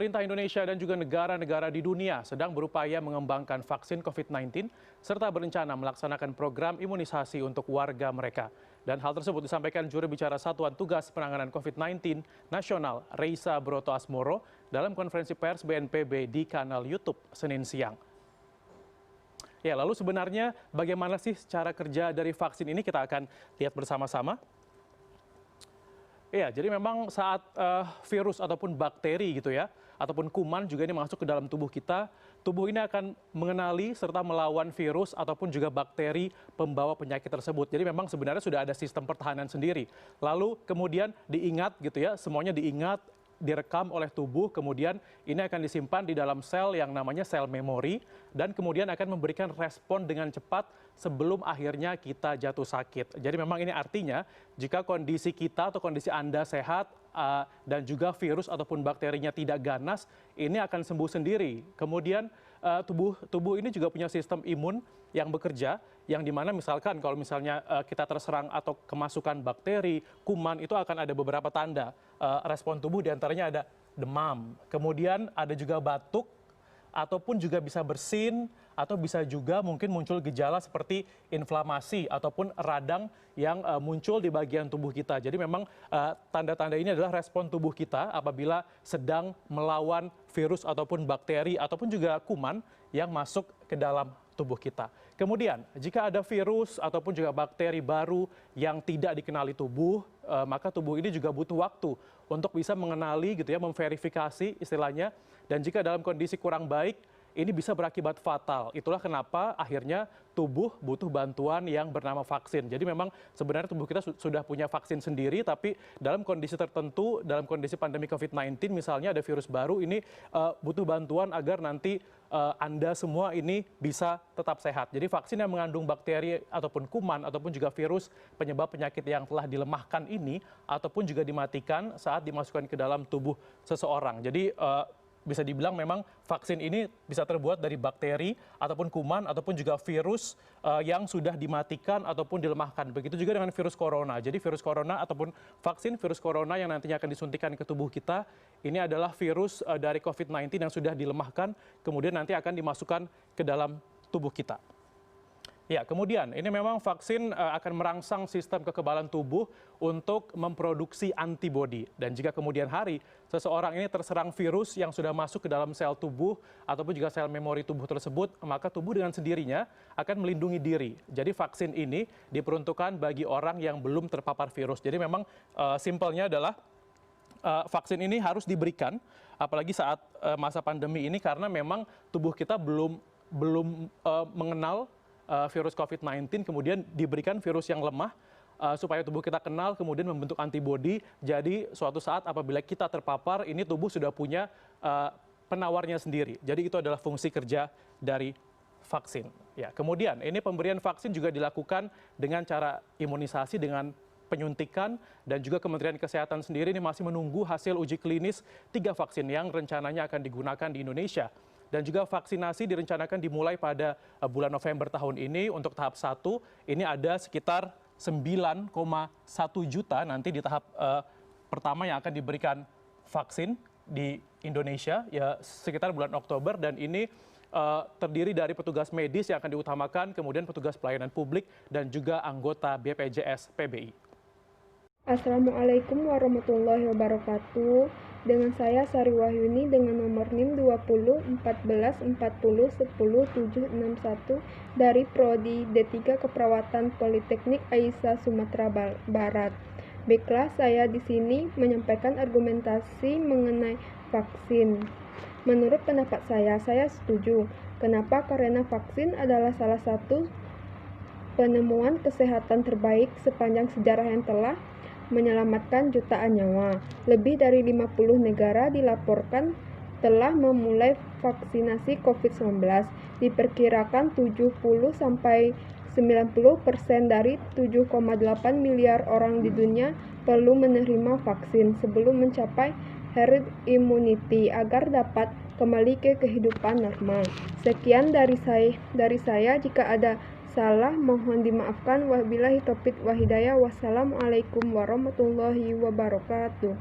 pemerintah Indonesia dan juga negara-negara di dunia sedang berupaya mengembangkan vaksin COVID-19 serta berencana melaksanakan program imunisasi untuk warga mereka. Dan hal tersebut disampaikan juru bicara Satuan Tugas Penanganan COVID-19 Nasional Reisa Broto Asmoro dalam konferensi pers BNPB di kanal YouTube Senin siang. Ya, lalu sebenarnya bagaimana sih cara kerja dari vaksin ini, kita akan lihat bersama-sama. Iya, jadi memang saat virus ataupun bakteri gitu ya, ataupun kuman juga ini masuk ke dalam tubuh kita, tubuh ini akan mengenali serta melawan virus ataupun juga bakteri pembawa penyakit tersebut. Jadi memang sebenarnya sudah ada sistem pertahanan sendiri. Lalu kemudian diingat gitu ya, semuanya diingat, direkam oleh tubuh, kemudian ini akan disimpan di dalam sel yang namanya sel memori, dan kemudian akan memberikan respon dengan cepat sebelum akhirnya kita jatuh sakit. Jadi memang ini artinya jika kondisi kita atau kondisi Anda sehat dan juga virus ataupun bakterinya tidak ganas, ini akan sembuh sendiri. Kemudian tubuh ini juga punya sistem imun yang bekerja, yang dimana misalkan kalau misalnya kita terserang atau kemasukan bakteri, kuman, itu akan ada beberapa tanda respon tubuh, diantaranya ada demam, kemudian ada juga batuk, ataupun juga bisa bersin, atau bisa juga mungkin muncul gejala seperti inflamasi ataupun radang yang muncul di bagian tubuh kita. Jadi memang tanda-tanda ini adalah respon tubuh kita apabila sedang melawan virus ataupun bakteri ataupun juga kuman yang masuk ke dalam tubuh kita. Kemudian jika ada virus ataupun juga bakteri baru yang tidak dikenali tubuh, maka tubuh ini juga butuh waktu untuk bisa mengenali gitu ya, memverifikasi istilahnya, dan jika dalam kondisi kurang baik, ini bisa berakibat fatal. Itulah kenapa akhirnya tubuh butuh bantuan yang bernama vaksin. Jadi memang sebenarnya tubuh kita sudah punya vaksin sendiri, tapi dalam kondisi tertentu, dalam kondisi pandemi COVID-19 misalnya ada virus baru, ini butuh bantuan agar nanti Anda semua ini bisa tetap sehat. Jadi vaksin yang mengandung bakteri ataupun kuman ataupun juga virus penyebab penyakit yang telah dilemahkan ini ataupun juga dimatikan saat dimasukkan ke dalam tubuh seseorang. Jadi bisa dibilang memang vaksin ini bisa terbuat dari bakteri ataupun kuman ataupun juga virus yang sudah dimatikan ataupun dilemahkan. Begitu juga dengan virus corona. Jadi virus corona ataupun vaksin virus corona yang nantinya akan disuntikan ke tubuh kita, ini adalah virus dari COVID-19 yang sudah dilemahkan, kemudian nanti akan dimasukkan ke dalam tubuh kita. Ya, kemudian ini memang vaksin akan merangsang sistem kekebalan tubuh untuk memproduksi antibodi. Dan jika kemudian hari seseorang ini terserang virus yang sudah masuk ke dalam sel tubuh ataupun juga sel memori tubuh tersebut, maka tubuh dengan sendirinya akan melindungi diri. Jadi vaksin ini diperuntukkan bagi orang yang belum terpapar virus. Jadi memang simpelnya adalah vaksin ini harus diberikan, apalagi saat masa pandemi ini, karena memang tubuh kita belum mengenal virus COVID-19, kemudian diberikan virus yang lemah supaya tubuh kita kenal, kemudian membentuk antibodi. Jadi suatu saat apabila kita terpapar, ini tubuh sudah punya penawarnya sendiri. Jadi itu adalah fungsi kerja dari vaksin. Ya, kemudian ini pemberian vaksin juga dilakukan dengan cara imunisasi dengan penyuntikan, dan juga Kementerian Kesehatan sendiri ini masih menunggu hasil uji klinis 3 vaksin yang rencananya akan digunakan di Indonesia. Dan juga vaksinasi direncanakan dimulai pada bulan November tahun ini. Untuk tahap 1 ini ada sekitar 9,1 juta nanti di tahap pertama yang akan diberikan vaksin di Indonesia ya sekitar bulan Oktober, dan ini terdiri dari petugas medis yang akan diutamakan, kemudian petugas pelayanan publik dan juga anggota BPJS PBI. Assalamualaikum warahmatullahi wabarakatuh. Dengan saya Sari Wahyuni dengan nomor NIM 20 14 40 10 761 dari Prodi D3 Keperawatan Politeknik Aisyah Sumatera Barat. Baiklah, saya di sini menyampaikan argumentasi mengenai vaksin. Menurut pendapat saya setuju. Kenapa? Karena vaksin adalah salah satu penemuan kesehatan terbaik sepanjang sejarah yang telah menyelamatkan jutaan nyawa. Lebih dari 50 negara dilaporkan telah memulai vaksinasi COVID-19. Diperkirakan 70-90% dari 7,8 miliar orang di dunia perlu menerima vaksin sebelum mencapai herd immunity agar dapat kembali ke kehidupan normal. Sekian dari saya. Jika ada salah mohon dimaafkan. Wabillahi taufiq wa hidayah. Wassalamualaikum warahmatullahi wabarakatuh.